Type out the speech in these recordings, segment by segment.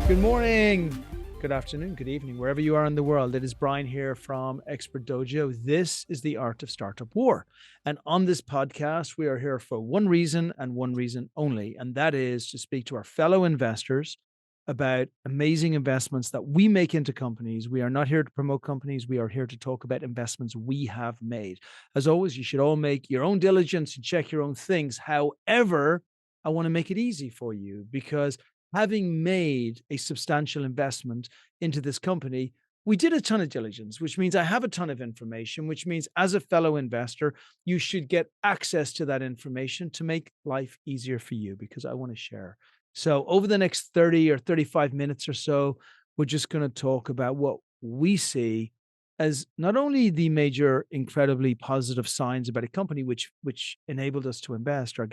Good morning, good afternoon, good evening, wherever you are in the world. It is Brian here from Expert Dojo. This is the Art of Startup War. And on this podcast, we are here for one reason and one reason only, and that is to speak to our fellow investors about amazing investments that we make into companies. We are not here to promote companies. We are here to talk about investments we have made. As always, you should all make your own diligence and check your own things. However, I want to make it easy for you because having made a substantial investment into this company, we did a ton of diligence, which means I have a ton of information, which means as a fellow investor, you should get access to that information to make life easier for you because I want to share. So over the next 30 or 35 minutes or so, we're just going to talk about what we see as not only the major incredibly positive signs about a company which enabled us to invest or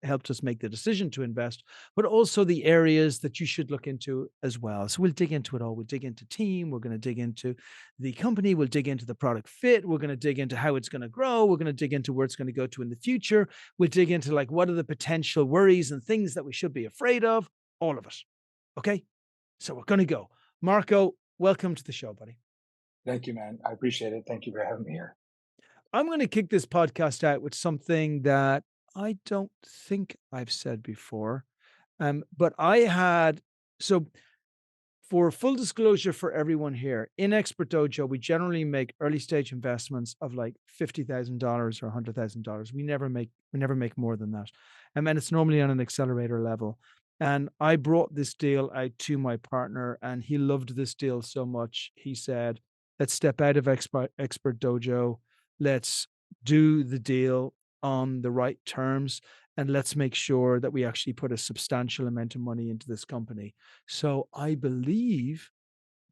helped us make the decision to invest, but also the areas that you should look into as well. So we'll dig into it all. We'll dig into team. We're going to dig into the company. We'll dig into the product fit. We're going to dig into how it's going to grow. We're going to dig into where it's going to go to in the future. We'll dig into like what are the potential worries and things that we should be afraid of. All of it. Okay. So we're going to go. Marco, welcome to the show, buddy. Thank you, man. I appreciate it. Thank you for having me here. I'm going to kick this podcast out with something that I don't think I've said before. But so for full disclosure for everyone here, in Expert Dojo, we generally make early stage investments of like $50,000 or $100,000. We never make more than that. And it's normally on an accelerator level. And I brought this deal out to my partner, and he loved this deal so much. He said, let's step out of Expert Dojo. Let's do the deal on the right terms, and let's make sure that we actually put a substantial amount of money into this company. So I believe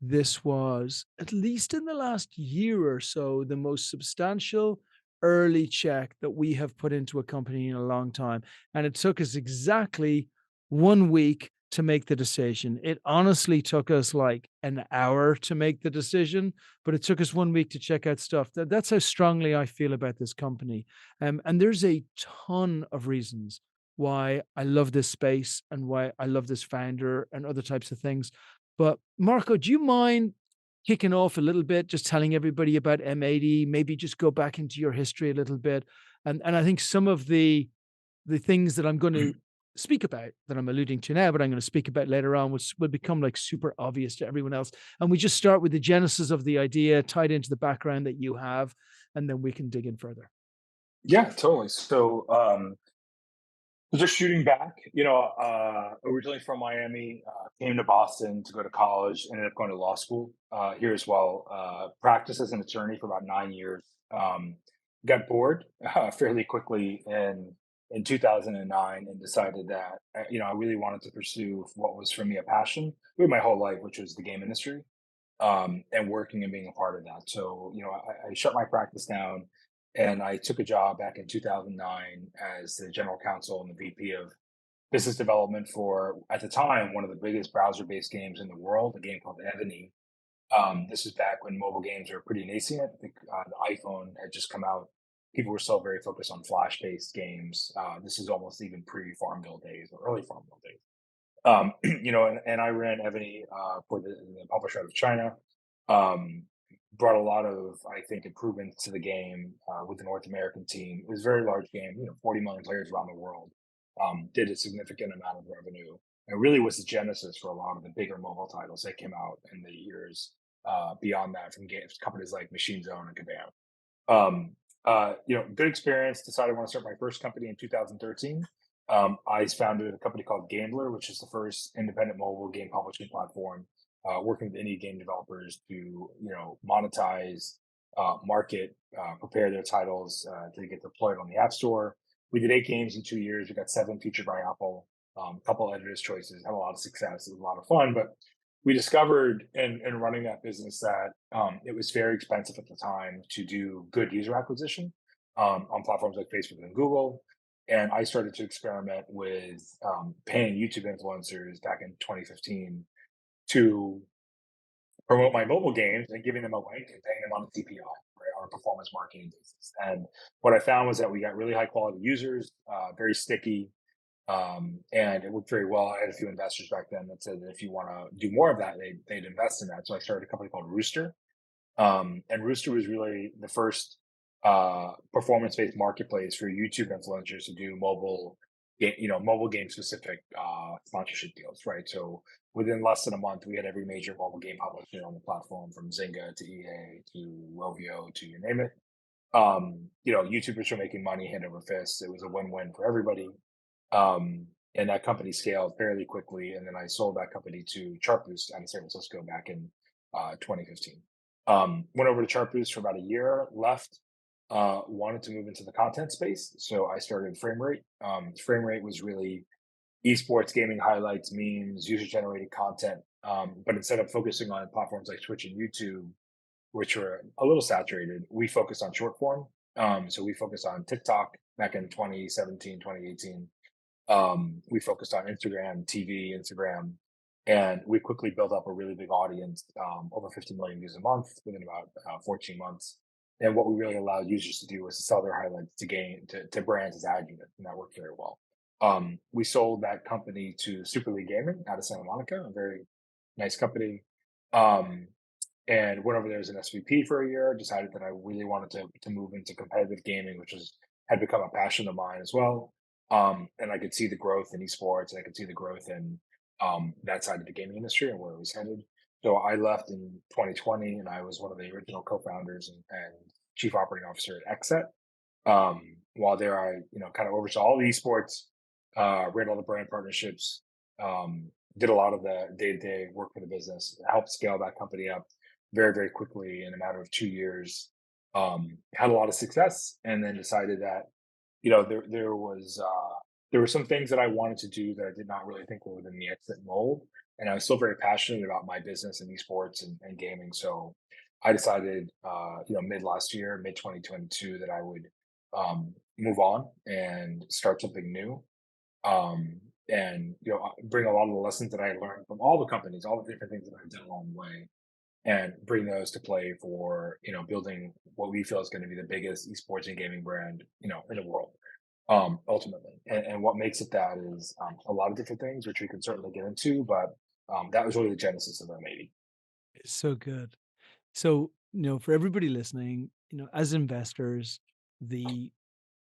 this was, at least in the last year or so, the most substantial early check that we have put into a company in a long time. And it took us exactly 1 week to make the decision. It honestly took us like an hour to make the decision, but it took us 1 week to check out stuff. That's how strongly I feel about this company. And there's a ton of reasons why I love this space and why I love this founder and other types of things. But Marco, do you mind kicking off a little bit, just telling everybody about M80? Maybe just go back into your history a little bit. And I think some of the things that I'm going to speak about that I'm alluding to now, but I'm going to speak about later on, which will become like super obvious to everyone else. And we just start with the genesis of the idea tied into the background that you have, and then we can dig in further. Yeah, totally. Just shooting back, originally from Miami, came to Boston to go to college, ended up going to law school here as well. Practiced as an attorney for about 9 years. Got bored fairly quickly in 2009 and decided that I really wanted to pursue what was for me a passion with my whole life, which was the game industry, and working and being a part of that. So I shut my practice down and I took a job back in 2009 as the general counsel and the VP of business development for, at the time, one of the biggest browser-based games in the world, a game called Ebony. This is back when mobile games were pretty nascent. I think the iPhone had just come out. People were still very focused on Flash-based games. This is almost even pre-Farmville days or early Farmville days. And I ran Ebony for the publisher out of China. Um, Brought a lot of, I think, improvements to the game with the North American team. It was a very large game, 40 million players around the world. Did a significant amount of revenue, and really was the genesis for a lot of the bigger mobile titles that came out in the years beyond that from companies like Machine Zone and Kabam. Good experience. Decided I want to start my first company in 2013. I founded a company called Gambler, which is the first independent mobile game publishing platform, working with indie game developers to monetize, market, prepare their titles to get deployed on the App Store. We did 8 games in 2 years. We got 7 featured by Apple. A couple editors' choices. Had a lot of success. It was a lot of fun, but we discovered in running that business that it was very expensive at the time to do good user acquisition on platforms like Facebook and Google. And I started to experiment with paying YouTube influencers back in 2015 to promote my mobile games and giving them a link and paying them on a CPI, right, on a performance marketing basis. And what I found was that we got really high quality users, very sticky, And it worked very well. I had a few investors back then that said that if you want to do more of that, they'd invest in that. So I started a company called Rooster. And Rooster was really the first performance-based marketplace for YouTube influencers to do mobile game specific sponsorship deals, right? So within less than a month, we had every major mobile game publisher on the platform, from Zynga to EA to Rovio to you name it. YouTubers were making money hand over fist. It was a win-win for everybody. And that company scaled fairly quickly. And then I sold that company to Chartboost out of San Francisco back in 2015. Went over to Chartboost for about a year, left, wanted to move into the content space. So I started Framerate. Framerate was really esports gaming highlights, memes, user generated content. But instead of focusing on platforms like Twitch and YouTube, which were a little saturated, we focused on short form. So we focused on TikTok back in 2017, 2018. We focused on Instagram, TV, Instagram, and we quickly built up a really big audience, over 50 million views a month within about 14 months. And what we really allowed users to do was to sell their highlights to brands as ad unit, and that worked very well. We sold that company to Super League Gaming out of Santa Monica, a very nice company. Um, and went over there as an SVP for a year. Decided that I really wanted to move into competitive gaming, which had become a passion of mine as well. And I could see the growth in esports, and I could see the growth in that side of the gaming industry and where it was headed. So I left in 2020, and I was one of the original co-founders and chief operating officer at Xset. While there, I kind of oversaw all the esports, ran all the brand partnerships, did a lot of the day-to-day work for the business, helped scale that company up very, very quickly in a matter of 2 years. Had a lot of success, and then decided that there were some things that I wanted to do that I did not really think were within the exit mold, and I was still very passionate about my business and esports and gaming. So I decided, mid last year, mid 2022, that I would move on and start something new. And bring a lot of the lessons that I learned from all the companies, all the different things that I've done along the way, and bring those to play for building what we feel is going to be the biggest esports and gaming brand in the world, ultimately. And what makes it that is a lot of different things, which we can certainly get into, but that was really the genesis of M80. It's so good. So, for everybody listening, as investors, the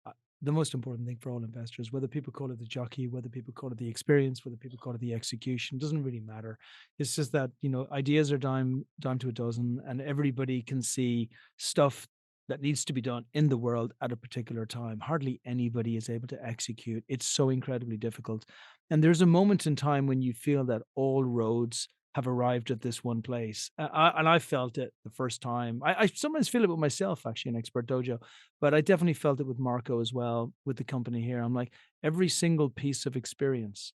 uh, the most important thing for all investors, whether people call it the jockey, whether people call it the experience, whether people call it the execution, doesn't really matter. It's just that, ideas are dime to a dozen, and everybody can see stuff that needs to be done in the world at a particular time. Hardly anybody is able to execute. It's so incredibly difficult. And there's a moment in time when you feel that all roads have arrived at this one place. And I felt it the first time. I sometimes feel it with myself, actually, in Expert Dojo, but I definitely felt it with Marco as well, with the company here. I'm like, every single piece of experience,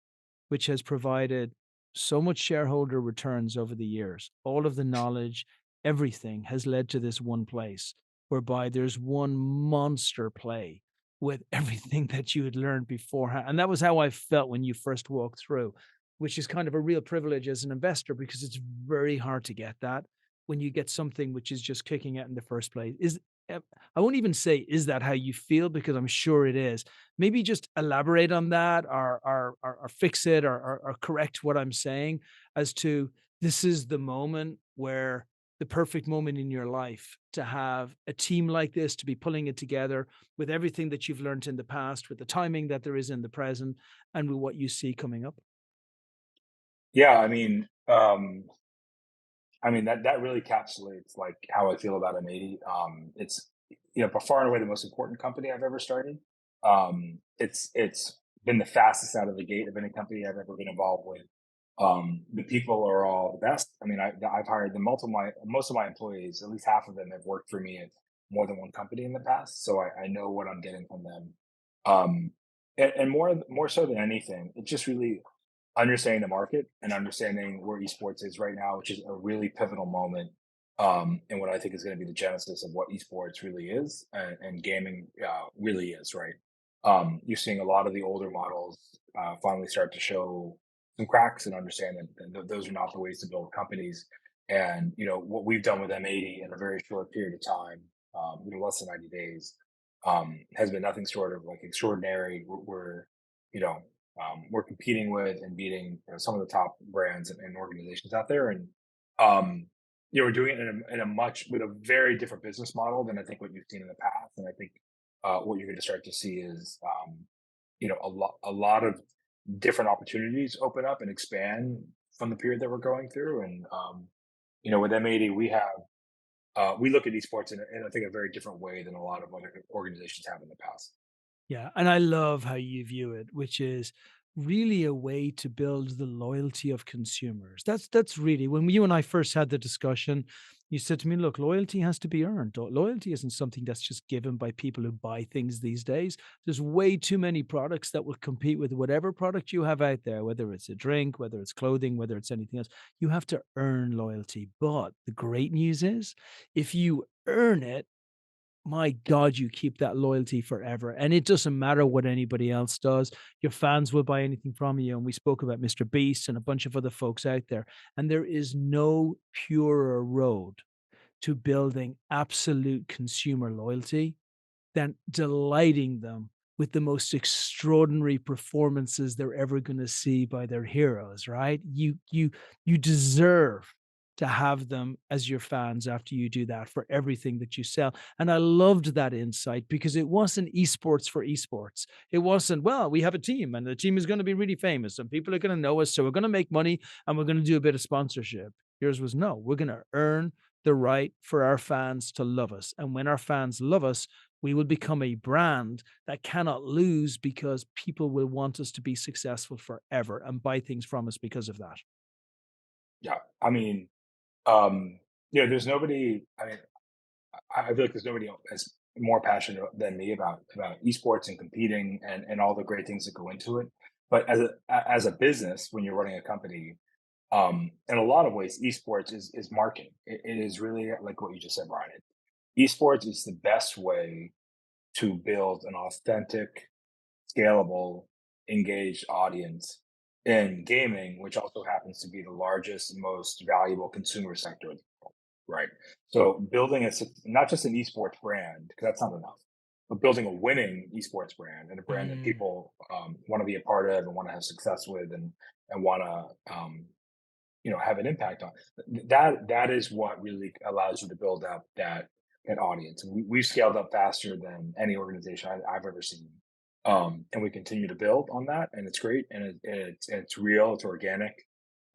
which has provided so much shareholder returns over the years, all of the knowledge, everything has led to this one place whereby there's one monster play with everything that you had learned beforehand. And that was how I felt when you first walked through, which is kind of a real privilege as an investor, because it's very hard to get that when you get something which is just kicking it in the first place. I won't even say, is that how you feel? Because I'm sure it is. Maybe just elaborate on that, or fix it, or correct what I'm saying, as to, this is the moment where, the perfect moment in your life to have a team like this, to be pulling it together with everything that you've learned in the past, with the timing that there is in the present, and with what you see coming up. Yeah, I mean that really encapsulates like how I feel about M80. It's by far and away the most important company I've ever started. It's been the fastest out of the gate of any company I've ever been involved with. The people are all the best. I mean, I've hired most of my employees. At least half of them have worked for me at more than one company in the past, so I know what I'm getting from them. Um, and more so than anything, it's just really understanding the market and understanding where esports is right now, which is a really pivotal moment. And what I think is going to be the genesis of what esports really is, and gaming really is, right? You're seeing a lot of the older models finally start to show some cracks and understand that those are not the ways to build companies. And what we've done with M80 in a very short period of time, less than 90 days, has been nothing short of like extraordinary. We're we're competing with and beating some of the top brands and organizations out there. And um, we're doing it in a much with a very different business model than I think what you've seen in the past. And I think what you're going to start to see is a lot of different opportunities open up and expand from the period that we're going through. And with M80, we look at esports in I think a very different way than a lot of other organizations have in the past. Yeah, and I love how you view it, which is really a way to build the loyalty of consumers. That's really when you and I first had the discussion, you said to me, look, loyalty has to be earned. Loyalty isn't something that's just given by people who buy things these days. There's way too many products that will compete with whatever product you have out there, whether it's a drink, whether it's clothing, whether it's anything else. You have to earn loyalty. But the great news is if you earn it, my God, you keep that loyalty forever. And it doesn't matter what anybody else does. Your fans will buy anything from you. And we spoke about Mr. Beast and a bunch of other folks out there. And there is no purer road to building absolute consumer loyalty than delighting them with the most extraordinary performances they're ever going to see by their heroes, right? You deserve to have them as your fans after you do that for everything that you sell. And I loved that insight because it wasn't esports for esports. It wasn't, well, we have a team and the team is going to be really famous and people are going to know us. So we're going to make money and we're going to do a bit of sponsorship. Yours was no, we're going to earn the right for our fans to love us. And when our fans love us, we will become a brand that cannot lose because people will want us to be successful forever and buy things from us because of that. Yeah, I mean, um, there's nobody. I mean, I feel like there's nobody as more passionate than me about esports and competing and all the great things that go into it. But as a business, when you're running a company, in a lot of ways, esports is marketing. It is really like what you just said, Brian. Esports is the best way to build an authentic, scalable, engaged audience in gaming, which also happens to be the largest and most valuable consumer sector, right? So building not just an esports brand, because that's not enough, but building a winning esports brand and a brand that Mm. people want to be a part of and want to have success with and want to have an impact on. That is what really allows you to build up that audience. And we've scaled up faster than any organization I've ever seen. And we continue to build on that, and it's great, and it's real, it's organic,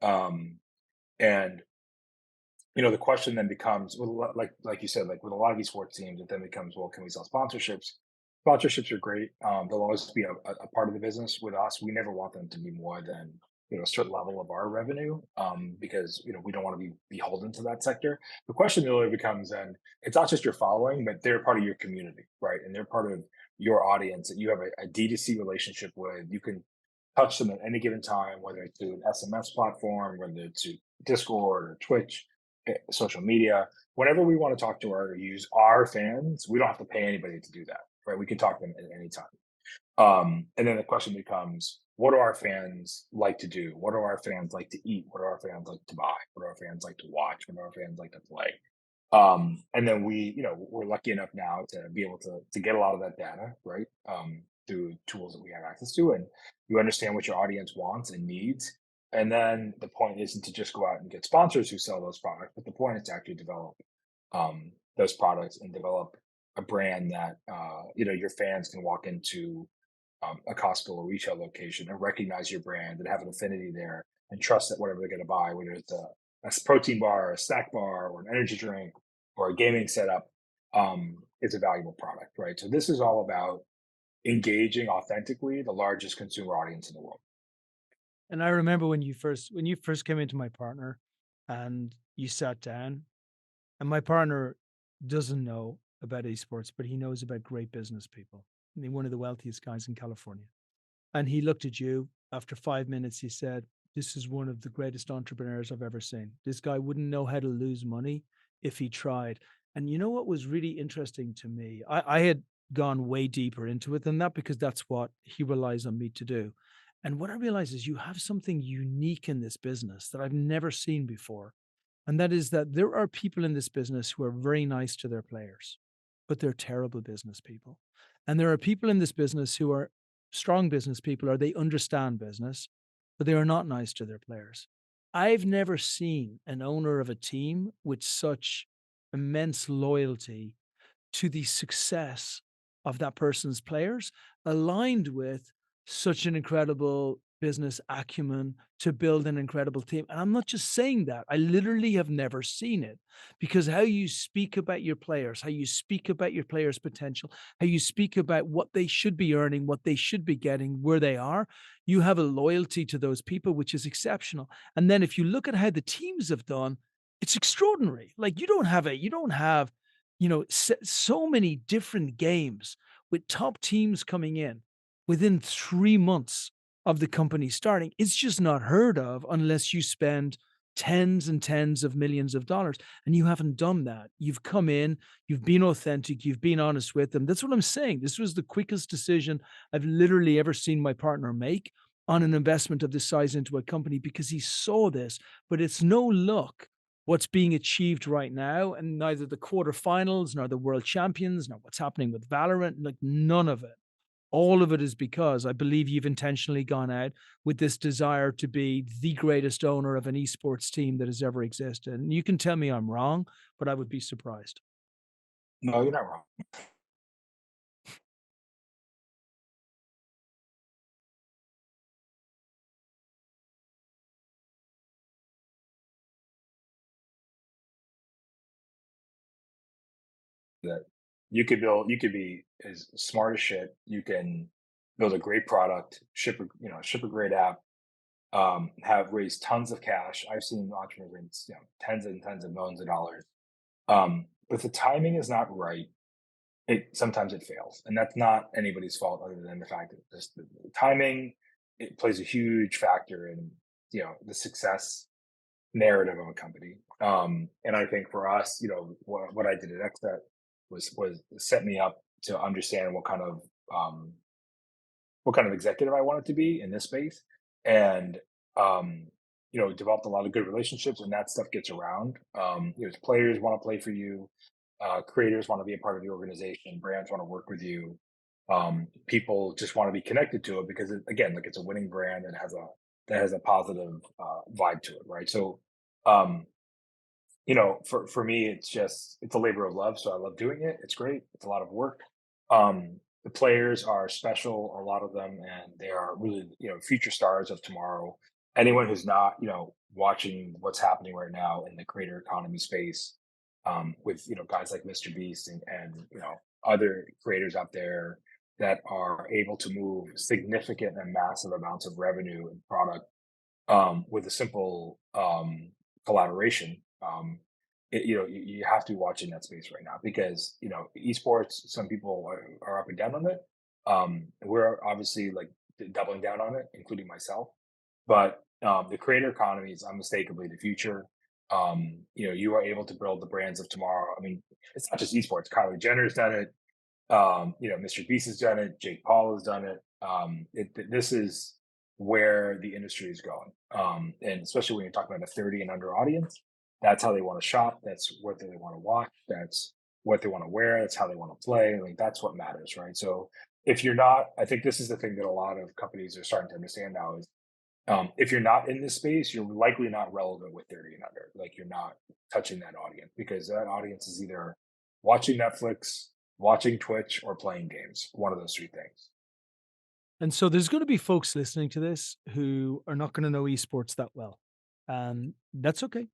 um, and the question then becomes, well, like you said, like with a lot of these sports teams, it then becomes, well, can we sell sponsorships? Sponsorships are great. They'll always be a part of the business with us. We never want them to be more than a certain level of our revenue, because we don't want to be beholden to that sector. The question really becomes then, it's not just your following, but they're part of your community, right? And they're part of your audience that you have a D2C relationship with. You can touch them at any given time, whether it's through an SMS platform, whether it's through Discord or Twitch, social media. Whenever we want to talk to or use our fans, we don't have to pay anybody to do that, right? We can talk to them at any time. And then the question becomes, what do our fans like to do? What do our fans like to eat? What do our fans like to buy? What do our fans like to watch? What do our fans like to play? And then we're lucky enough now to be able to get a lot of that data, right? Through tools that we have access to, and you understand what your audience wants and needs. And then the point isn't to just go out and get sponsors who sell those products, but the point is to actually develop those products and develop a brand that your fans can walk into a Costco or retail location and recognize your brand and have an affinity there and trust that whatever they're going to buy, whether it's a protein bar, a snack bar, or an energy drink, or a gaming setup, is a valuable product, right? So this is all about engaging authentically the largest consumer audience in the world. And I remember when you first came into my partner and you sat down, and my partner doesn't know about esports, but he knows about great business people. I mean, one of the wealthiest guys in California. And he looked at you after 5 minutes. He said, this is one of the greatest entrepreneurs I've ever seen. This guy wouldn't know how to lose money if he tried. And you know what was really interesting to me? I had gone way deeper into it than that because that's what he relies on me to do. And what I realized is you have something unique in this business that I've never seen before. And that is that there are people in this business who are very nice to their players, but they're terrible business people. And there are people in this business who are strong business people are they understand business, but they are not nice to their players. I've never seen an owner of a team with such immense loyalty to the success of that person's players, aligned with such an incredible business acumen to build an incredible team. And I'm not just saying that, I literally have never seen it, because how you speak about your players, how you speak about your players' potential, how you speak about what they should be earning, what they should be getting, where they are, you have a loyalty to those people, which is exceptional. And then if you look at how the teams have done, it's extraordinary. Like you don't have so many different games with top teams coming in within 3 months of the company starting. It's just not heard of unless you spend tens and tens of millions of dollars. And you haven't done that. You've come in, you've been authentic, you've been honest with them. That's what I'm saying. This was the quickest decision I've literally ever seen my partner make on an investment of this size into a company, because he saw this, but it's no luck what's being achieved right now, and neither the quarterfinals nor the world champions nor what's happening with Valorant, like none of it. All of it is because I believe you've intentionally gone out with this desire to be the greatest owner of an esports team that has ever existed. And you can tell me I'm wrong, but I would be surprised. No, you're not wrong. That you could be as smart as shit. You can build a great product, ship a great app, have raised tons of cash. I've seen entrepreneurs raise, tens and tens of millions of dollars. If the timing is not right, it sometimes it fails, and that's not anybody's fault other than the fact that just the timing, it plays a huge factor in the success narrative of a company. And I think for us, what I did at Xset was set me up to understand um, what kind of executive I wanted to be in this space, and developed a lot of good relationships, and that stuff gets around. Players want to play for you, creators want to be a part of the organization, brands want to work with you. People just want to be connected to it because, again, like it's a winning brand and has a positive vibe to it, right? So, um, for me, it's a labor of love. So I love doing it. It's great. It's a lot of work. The players are special, a lot of them, and they are really, future stars of tomorrow. Anyone who's not, watching what's happening right now in the creator economy space, with, guys like Mr. Beast and other creators out there that are able to move significant and massive amounts of revenue and product, with a simple collaboration. You have to be watching that space right now because esports. Some people are up and down on it. We're obviously like doubling down on it, including myself. But the creator economy is unmistakably the future. You are able to build the brands of tomorrow. I mean, it's not just esports. Kylie Jenner's done it. Mr. Beast has done it. Jake Paul has done it. This is where the industry is going. And especially when you're talking about a 30 and under audience, that's how they want to shop. That's what they want to watch. That's what they want to wear. That's how they want to play. Like that's what matters, right? So if you're not, I think this is the thing that a lot of companies are starting to understand now is, if you're not in this space, you're likely not relevant with 30 and under. Like you're not touching that audience because that audience is either watching Netflix, watching Twitch, or playing games. One of those three things. And so there's going to be folks listening to this who are not going to know esports that well. And that's okay,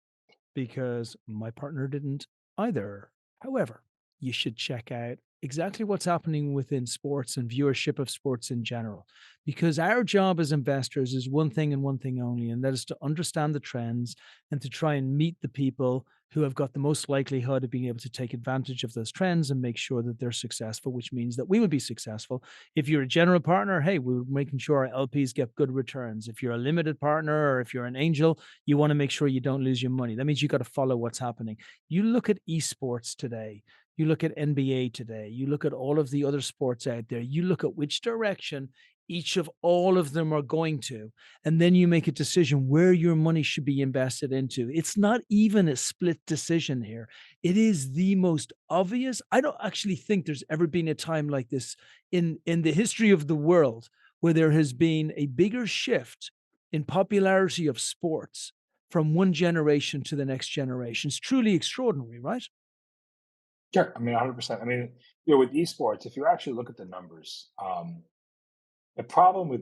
because my partner didn't either. However, you should check out exactly what's happening within sports and viewership of sports in general. Because our job as investors is one thing and one thing only, and that is to understand the trends and to try and meet the people who have got the most likelihood of being able to take advantage of those trends and make sure that they're successful, which means that we would be successful. If you're a general partner, hey, we're making sure our LPs get good returns. If you're a limited partner or if you're an angel, you want to make sure you don't lose your money. That means you got to follow what's happening. You look at esports today, you look at NBA today, you look at all of the other sports out there, you look at which direction each of all of them are going to, and then you make a decision where your money should be invested into. It's not even a split decision here. It is the most obvious. I don't actually think there's ever been a time like this in the history of the world where there has been a bigger shift in popularity of sports from one generation to the next generation. It's truly extraordinary, right? Sure. I mean, 100%. I mean, with esports, if you actually look at the numbers, the problem with,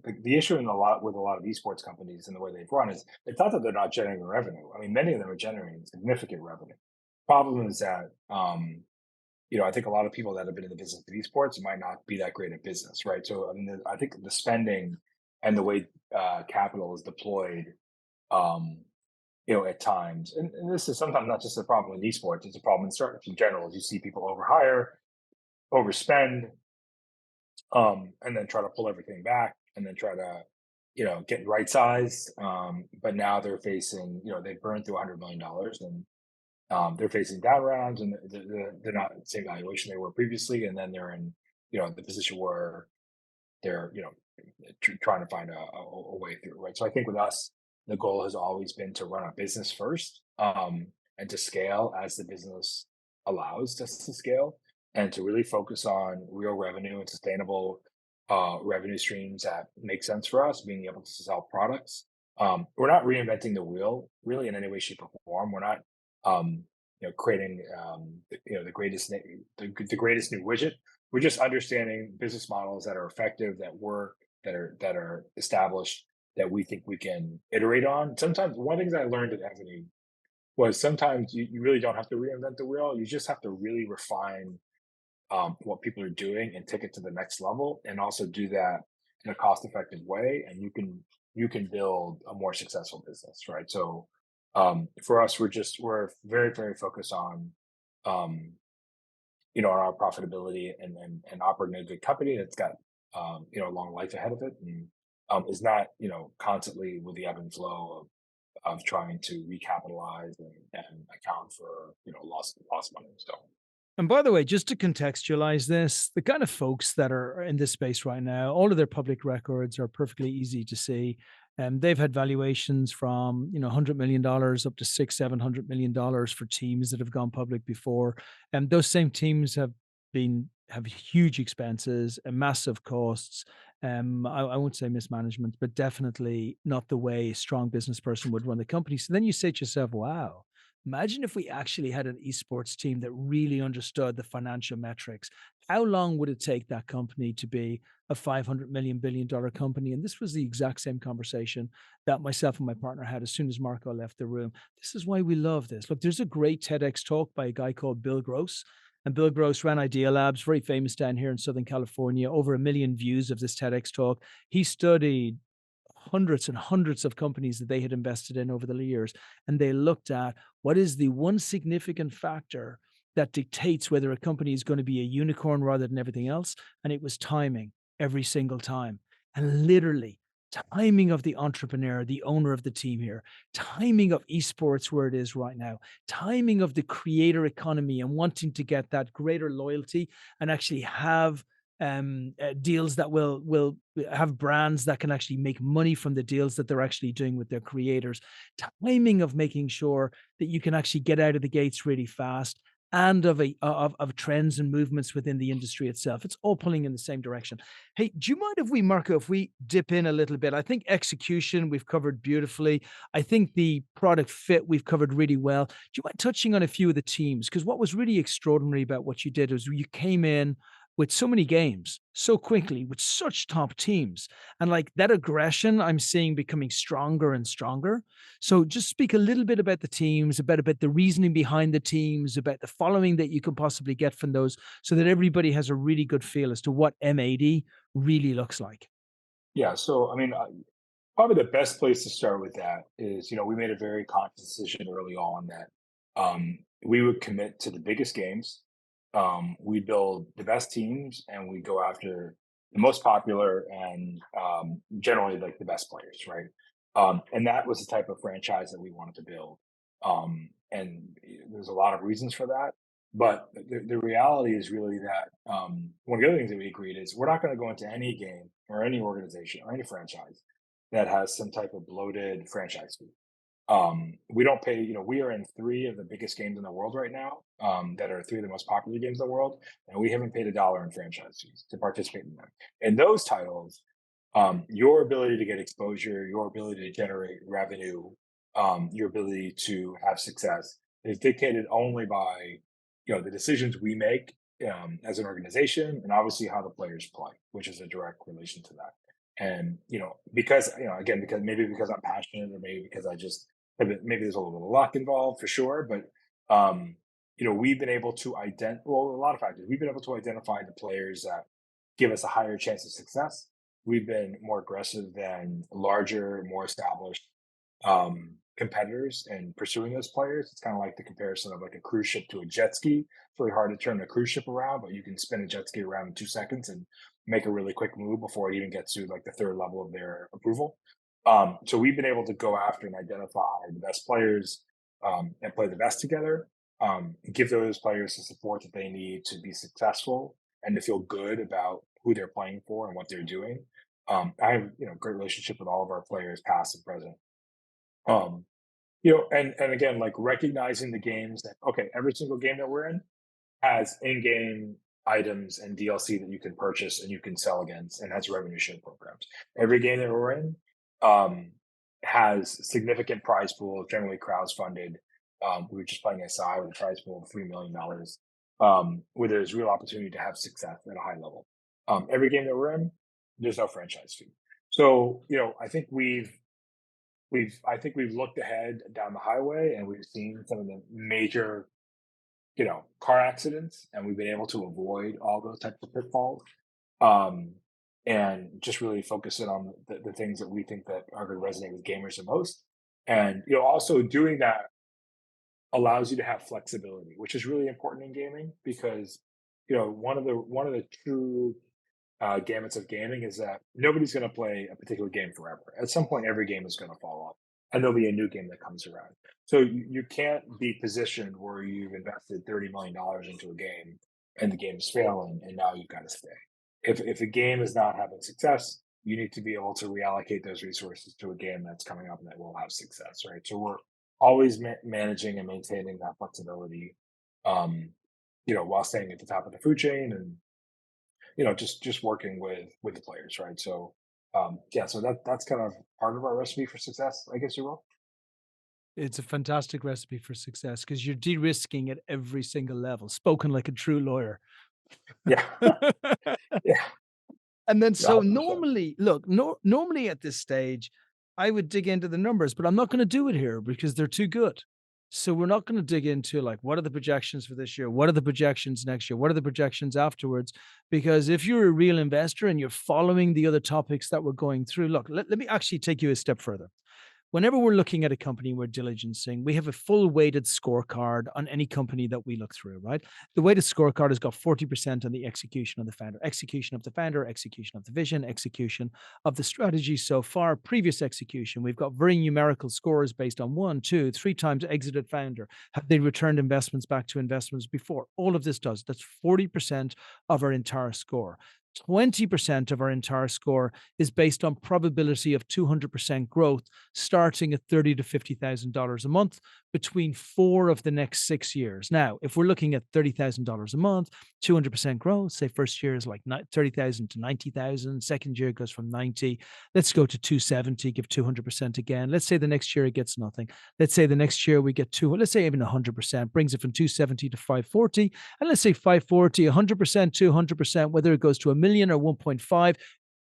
like the issue in a lot with a lot of esports companies and the way they've run is it's not that they're not generating revenue. I mean, many of them are generating significant revenue. Problem is that, I think a lot of people that have been in the business of esports might not be that great at business, right? So, I mean, I think the spending and the way capital is deployed, um, at times, and this is sometimes not just a problem in esports; it's a problem in startups in general. As you see people overhire, overspend, and then try to pull everything back, and then try to, get right sized. But now they're facing, they burned through $100 million, and they're facing down rounds, and they're not at the same valuation they were previously, and then they're in, the position where they're, trying to find a way through, right? So I think with us, the goal has always been to run a business first, and to scale as the business allows us to scale, and to really focus on real revenue and sustainable revenue streams that make sense for us, being able to sell products. We're not reinventing the wheel really in any way, shape, or form. We're not, creating, the greatest, the greatest new widget. We're just understanding business models that are effective, that work, that are established, that we think we can iterate on. Sometimes one of the things I learned at Ebony was sometimes you really don't have to reinvent the wheel. You just have to really refine what people are doing and take it to the next level, and also do that in a cost effective way. And you can build a more successful business, right? So for us, we're very, very focused um, on our profitability, and operating a good company that's got, a long life ahead of it, and is not, constantly with the ebb and flow of trying to recapitalize and account for, lost money. So And by the way, just to contextualize this, the kind of folks that are in this space right now, all of their public records are perfectly easy to see. And they've had valuations from, $100 million up to $600-700 million for teams that have gone public before. And those same teams have huge expenses and massive costs. I won't say mismanagement, but definitely not the way a strong business person would run the company. So then you say to yourself, wow, imagine if we actually had an esports team that really understood the financial metrics. How long would it take that company to be a $500 million company? And this was the exact same conversation that myself and my partner had as soon as Marco left the room. This is why we love this. Look, there's a great TEDx talk by a guy called Bill Gross. And Bill Gross ran Idea Labs, very famous down here in Southern California, over 1 million views of this TEDx talk. He studied hundreds and hundreds of companies that they had invested in over the years. And they looked at what is the one significant factor that dictates whether a company is going to be a unicorn rather than everything else. And it was timing every single time. And literally, timing of the entrepreneur, the owner of the team here, timing of esports where it is right now, timing of the creator economy and wanting to get that greater loyalty and actually have deals that will have brands that can actually make money from the deals that they're actually doing with their creators, timing of making sure that you can actually get out of the gates really fast, and of trends and movements within the industry itself. It's all pulling in the same direction. Hey, do you mind if we, Marco, if we dip in a little bit? I think execution we've covered beautifully. I think the product fit we've covered really well. Do you mind touching on a few of the teams? Because what was really extraordinary about what you did was you came in with so many games so quickly with such top teams, and like that aggression I'm seeing becoming stronger and stronger. So just speak a little bit about the teams, about the reasoning behind the teams, about the following that you can possibly get from those, so that everybody has a really good feel as to what M80 really looks like. yeah, so I mean, probably the best place to start with that is, we made a very conscious decision early on that we would commit to the biggest games. We build the best teams, and we go after the most popular and, generally like the best players, right? And that was the type of franchise that we wanted to build. And there's a lot of reasons for that. But the reality is really that, one of the other things that we agreed is we're not going to go into any game or any organization or any franchise that has some type of bloated franchise fee. We don't pay, we are in three of the biggest games in the world right now, that are three of the most popular games in the world, and we haven't paid a dollar in franchise fees to participate in them. And those titles, your ability to get exposure, your ability to generate revenue, your ability to have success is dictated only by, the decisions we make, as an organization, and obviously how the players play, which is a direct relation to that. And because again, because I'm passionate, or maybe because I just maybe there's a little bit of luck involved for sure, but we've been able to a lot of factors. We've been able to identify the players that give us a higher chance of success. We've been more aggressive than larger, more established competitors in pursuing those players. It's kind of like the comparison of like a cruise ship to a jet ski. It's really hard to turn a cruise ship around, but you can spin a jet ski around in 2 seconds and make a really quick move before it even gets to like the third level of their approval. So we've been able to go after and identify the best players, and play the best together. Give those players the support that they need to be successful and to feel good about who they're playing for and what they're doing. I have great relationship with all of our players, past and present. Um, and again, like recognizing the games that okay, every single game that we're in has in-game items and DLC that you can purchase and you can sell against, and has revenue share programs. Every game that we're in, um, has significant prize pool, generally crowds-funded. We were just playing SI with a prize pool of $3 million, where there's real opportunity to have success at a high level. Every game that we're in, there's no franchise fee. So, I think we've looked ahead down the highway, and we've seen some of the major car accidents, and we've been able to avoid all those types of pitfalls. Um, and just really focus in on the things that we think that are going to resonate with gamers the most. And also doing that allows you to have flexibility, which is really important in gaming because one of the true gamuts of gaming is that nobody's going to play a particular game forever. At some point, every game is going to fall off, and there'll be a new game that comes around. So you can't be positioned where you've invested $30 million into a game and the game is failing, and now you've got to stay. If a game is not having success, you need to be able to reallocate those resources to a game that's coming up and that will have success, right? So we're always managing and maintaining that flexibility, um, while staying at the top of the food chain, and just working with the players, right? So yeah, so that's kind of part of our recipe for success, I guess you will. It's a fantastic recipe for success because you're de-risking at every single level, spoken like a true lawyer. Yeah. Yeah. And then Yeah, so 100%. normally, look, normally at this stage, I would dig into the numbers, but I'm not going to do it here because they're too good. So we're not going to dig into like what are the projections for this year? What are the projections next year? What are the projections afterwards? Because if you're a real investor and you're following the other topics that we're going through, look, let me actually take you a step further. Whenever we're looking at a company we're diligencing, we have a full weighted scorecard on any company that we look through, right? The weighted scorecard has got 40% on the execution of the founder, execution of the founder, execution of the vision, execution of the strategy so far, previous execution. We've got very numerical scores based on 1, 2, 3 times exited founder. Have they returned investments back to investments before? All of this does. That's 40% of our entire score. 20% of our entire score is based on probability of 200% growth starting at $30,000 to $50,000 a month between 4 of the next 6 years. Now, if we're looking at $30,000 a month, 200% growth, say first year is like 30,000 to 90,000, second year goes from 90, let's go to 270, give 200% again. Let's say the next year it gets nothing. Let's say the next year we get 2, let's say even 100%, brings it from 270 to 540, and let's say 540, 100%, 200%, whether it goes to a million or 1.5,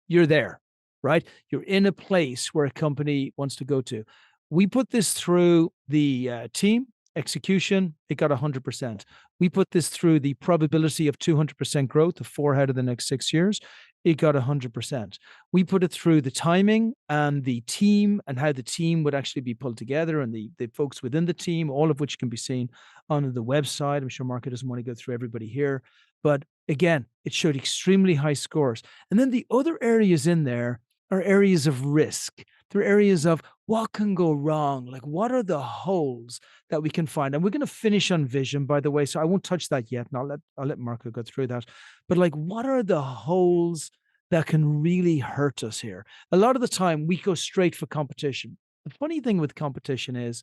you're there, right? You're in a place where a company wants to go to. We put this through the team execution, it got 100%. We put this through the probability of 200% growth of 4 out of the next 6 years, it got 100%. We put it through the timing and the team and how the team would actually be pulled together and the folks within the team, all of which can be seen on the website. I'm sure Marco doesn't want to go through everybody here, but again, it showed extremely high scores. And then the other areas in there are areas of risk. They're areas of what can go wrong. Like, what are the holes that we can find? And we're going to finish on vision, by the way. So I won't touch that yet. And I'll let Marco go through that. But like, what are the holes that can really hurt us here? A lot of the time we go straight for competition. The funny thing with competition is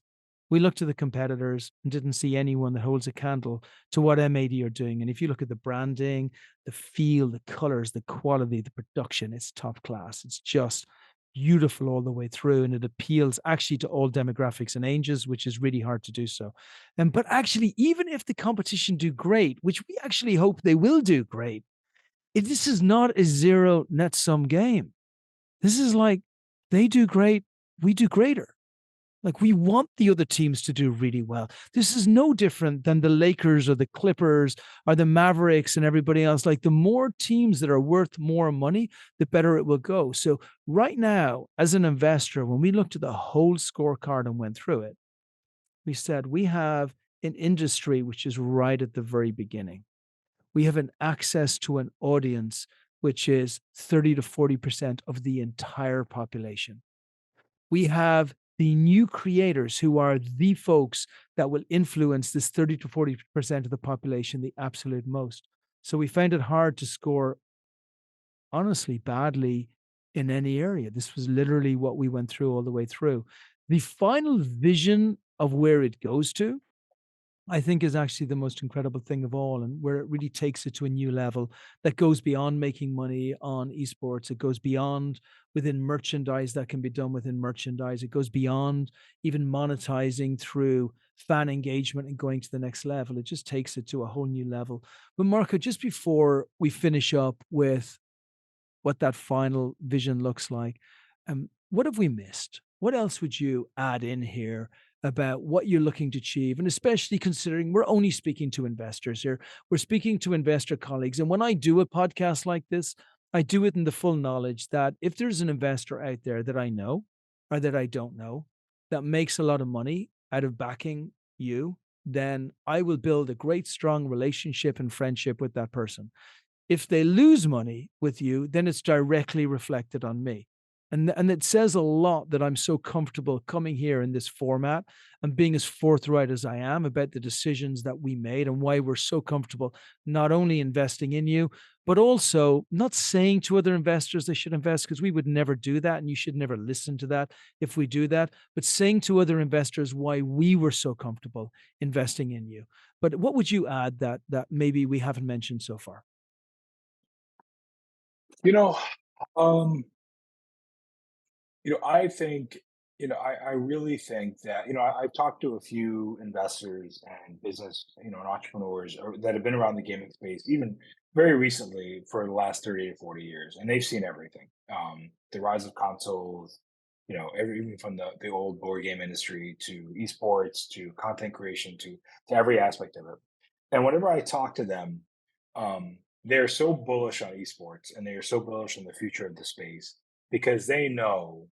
we looked at the competitors and didn't see anyone that holds a candle to what M80 are doing. And if you look at the branding, the feel, the colors, the quality, the production, it's top class. It's just beautiful all the way through. And it appeals actually to all demographics and ages, which is really hard to do so. And but actually, even if the competition do great, which we actually hope they will do great, this is not a zero net sum game. This is like they do great, we do greater. Like we want the other teams to do really well. This is no different than the Lakers or the Clippers or the Mavericks and everybody else. Like the more teams that are worth more money, the better it will go. So right now, as an investor, when we looked at the whole scorecard and went through it, we said we have an industry which is right at the very beginning. We have an access to an audience which is 30 to 40% of the entire population. We have the new creators who are the folks that will influence this 30 to 40% of the population the absolute most. So we found it hard to score, honestly, badly in any area. This was literally what we went through all the way through. The final vision of where it goes to, I think, is actually the most incredible thing of all, and where it really takes it to a new level that goes beyond making money on esports. It goes beyond within merchandise that can be done within merchandise. It goes beyond even monetizing through fan engagement and going to the next level. It just takes it to a whole new level. But Marco, just before we finish up with what that final vision looks like. What have we missed? What else would you add in here about what you're looking to achieve? And especially considering we're only speaking to investors here, we're speaking to investor colleagues. And when I do a podcast like this, I do it in the full knowledge that if there's an investor out there that I know or that I don't know that makes a lot of money out of backing you, then I will build a great, strong relationship and friendship with that person. If they lose money with you, then it's directly reflected on me. And it says a lot that I'm so comfortable coming here in this format and being as forthright as I am about the decisions that we made and why we're so comfortable not only investing in you, but also not saying to other investors they should invest, because we would never do that. And you should never listen to that if we do that, but saying to other investors why we were so comfortable investing in you. But what would you add that maybe we haven't mentioned so far? You know, um, I think, I really think that, I've talked to a few investors and business, and entrepreneurs that have been around the gaming space, even very recently for the last 30 to 40 years, and they've seen everything. The rise of consoles, even from the old board game industry to esports to content creation to every aspect of it. And whenever I talk to them, they're so bullish on esports and they are so bullish on the future of the space because that they know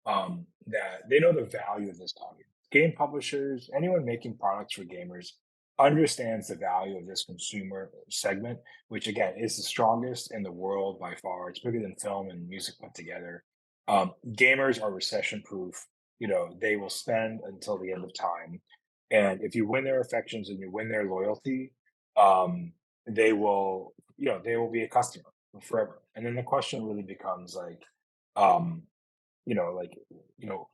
the value of this audience. Game publishers, anyone making products for gamers, understands the value of this consumer segment, which again is the strongest in the world by far. It's bigger than film and music put together. Gamers are recession proof. They will spend until the end of time, and if you win their affections and you win their loyalty, they will, they will be a customer forever. And then the question really becomes like, um, like,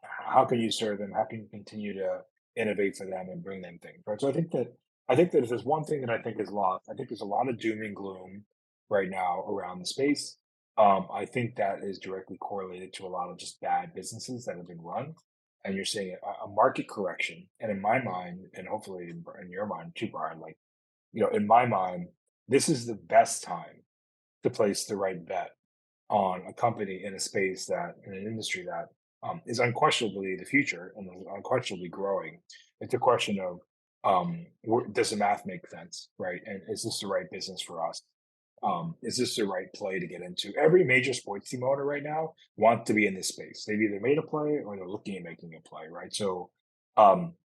how can you serve them? How can you continue to innovate for them and bring them things, right? So I think that if there's one thing that I think is lost, I think there's a lot of doom and gloom right now around the space. I think that is directly correlated to a lot of just bad businesses that have been run, and you're seeing a market correction. And in my mind, and hopefully in your mind too, Brian, like, in my mind, this is the best time to place the right bet on a company in a space that in an industry that is unquestionably the future and is unquestionably growing. It's a question of does the math make sense, right? And is this the right business for us? Is this the right play to get into? Every major sports team owner right now wants to be in this space. They've either made a play or they're looking at making a play, right? So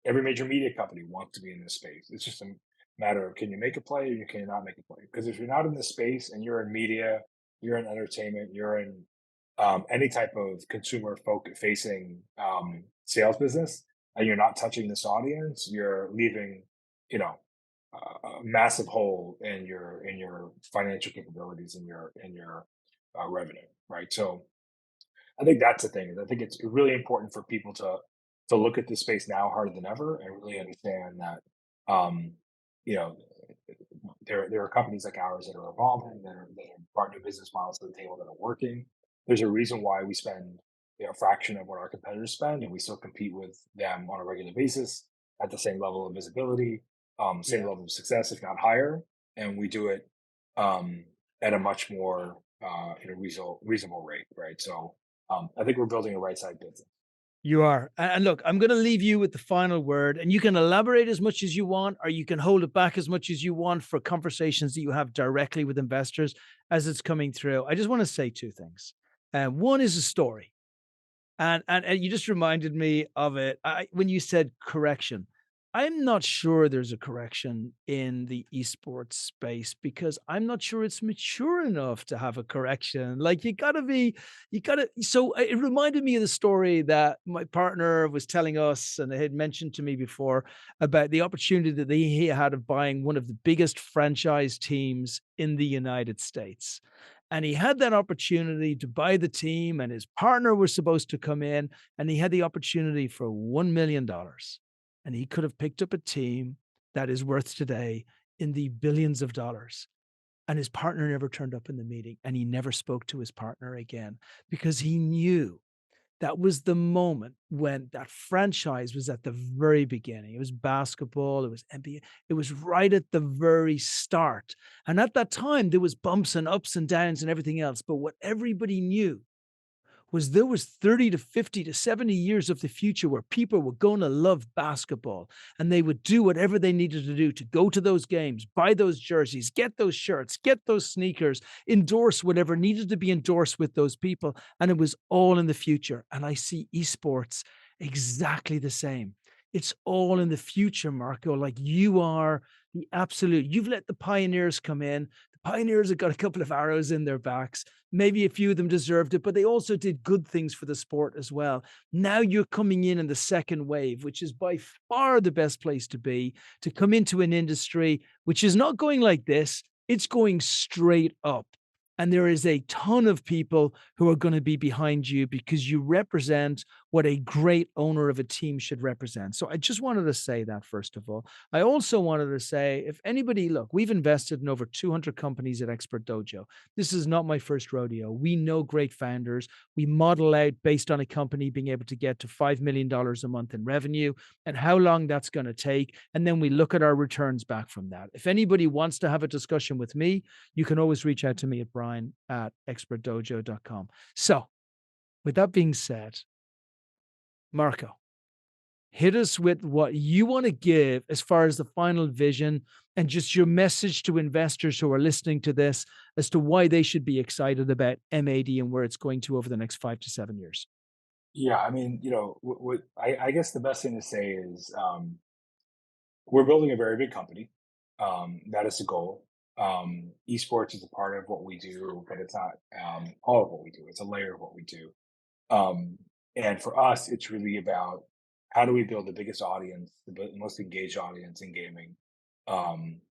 every major media company wants to be in this space. It's just a matter of can you make a play or you cannot make a play? Because if you're not in this space and you're in media, you're in entertainment, you're in any type of consumer facing sales business, and you're not touching this audience, you're leaving, you know, a massive hole in your financial capabilities and your revenue, right? So I think that's the thing. Is I think it's really important for people to look at this space now harder than ever and really understand that, um, you know, there are companies like ours that are evolving, that are brought new business models to the table that are working. There's a reason why we spend, a fraction of what our competitors spend, and we still compete with them on a regular basis at the same level of visibility, same Yeah. level of success, if not higher, and we do it um, at a much more reasonable rate, right? So I think we're building a right side business. You are. And look, I'm going to leave you with the final word, and you can elaborate as much as you want, or you can hold it back as much as you want for conversations that you have directly with investors as it's coming through. I just want to say two things. One is a story. And you just reminded me of it. When you said correction, I'm not sure there's a correction in the esports space because I'm not sure it's mature enough to have a correction. Like you gotta. So it reminded me of the story that my partner was telling us, and they had mentioned to me before about the opportunity that he had of buying one of the biggest franchise teams in the United States. And he had that opportunity to buy the team, and his partner was supposed to come in, and he had the opportunity for $1 million. And he could have picked up a team that is worth today in the billions of dollars. And his partner never turned up in the meeting, and he never spoke to his partner again because he knew that was the moment when that franchise was at the very beginning. It was basketball, it was NBA, it was right at the very start. And at that time, there was bumps and ups and downs and everything else. But what everybody knew was there was 30 to 50 to 70 years of the future where people were going to love basketball, and they would do whatever they needed to do to go to those games, buy those jerseys, get those shirts, get those sneakers, endorse whatever needed to be endorsed with those people. And it was all in the future. And I see esports exactly the same. It's all in the future, Marco. Like you are the absolute, you've let the pioneers come in. The pioneers have got a couple of arrows in their backs. Maybe a few of them deserved it, but they also did good things for the sport as well. Now you're coming in the second wave, which is by far the best place to be, to come into an industry which is not going like this, it's going straight up. And there is a ton of people who are going to be behind you because you represent what a great owner of a team should represent. So I just wanted to say that, first of all. I also wanted to say, if anybody, look, we've invested in over 200 companies at Expert Dojo. This is not my first rodeo. We know great founders. We model out based on a company being able to get to $5 million a month in revenue and how long that's going to take. And then we look at our returns back from that. If anybody wants to have a discussion with me, you can always reach out to me at brian@expertdojo.com. So, with that being said, Marco, hit us with what you want to give as far as the final vision and just your message to investors who are listening to this as to why they should be excited about M80 and where it's going to over the next 5 to 7 years. Yeah, I mean, I guess the best thing to say is we're building a very big company. That is the goal. Esports is a part of what we do, but it's not all of what we do. It's a layer of what we do. Um, and for us, it's really about how do we build the biggest audience, most engaged audience in gaming, um,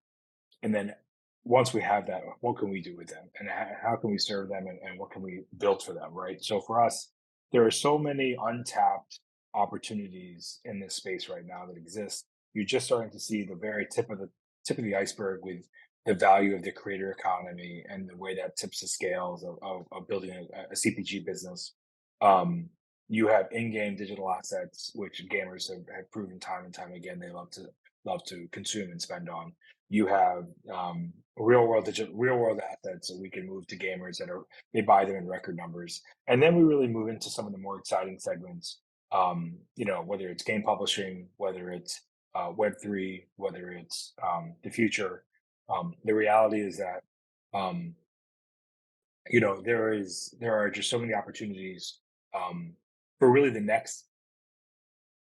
and then once we have that, what can we do with them, and how can we serve them, and what can we build for them, right? So for us, there are so many untapped opportunities in this space right now that exist. You're just starting to see the very tip of the iceberg with the value of the creator economy and the way that tips the scales of building a CPG business. Um, you have in-game digital assets, which gamers have proven time and time again they love to consume and spend on. You have real world assets that we can move to gamers that are they buy them in record numbers, and then we really move into some of the more exciting segments. Whether it's game publishing, whether it's Web3, whether it's the future. The reality is that um, there are just so many opportunities um, for really the next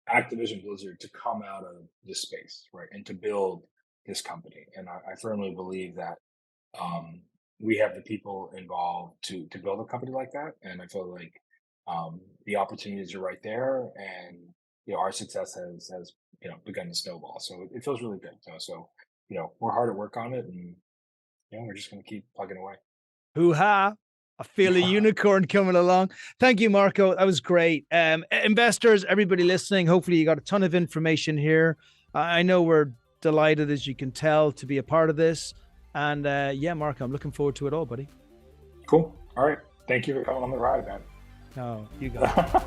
Activision Blizzard to come out of this space, right, and to build this company. And I firmly believe that um, we have the people involved to build a company like that. And I feel like the opportunities are right there, and our success has begun to snowball. So it feels really good. So we're hard at work on it, and we're just going to keep plugging away. Hoo ha! I feel a unicorn coming along. Thank you, Marco. That was great. Investors, everybody listening, hopefully you got a ton of information here. I know we're delighted, as you can tell, to be a part of this. And yeah, Marco, I'm looking forward to it all, buddy. Cool. All right. Thank you for coming on the ride, man. Oh, you got it.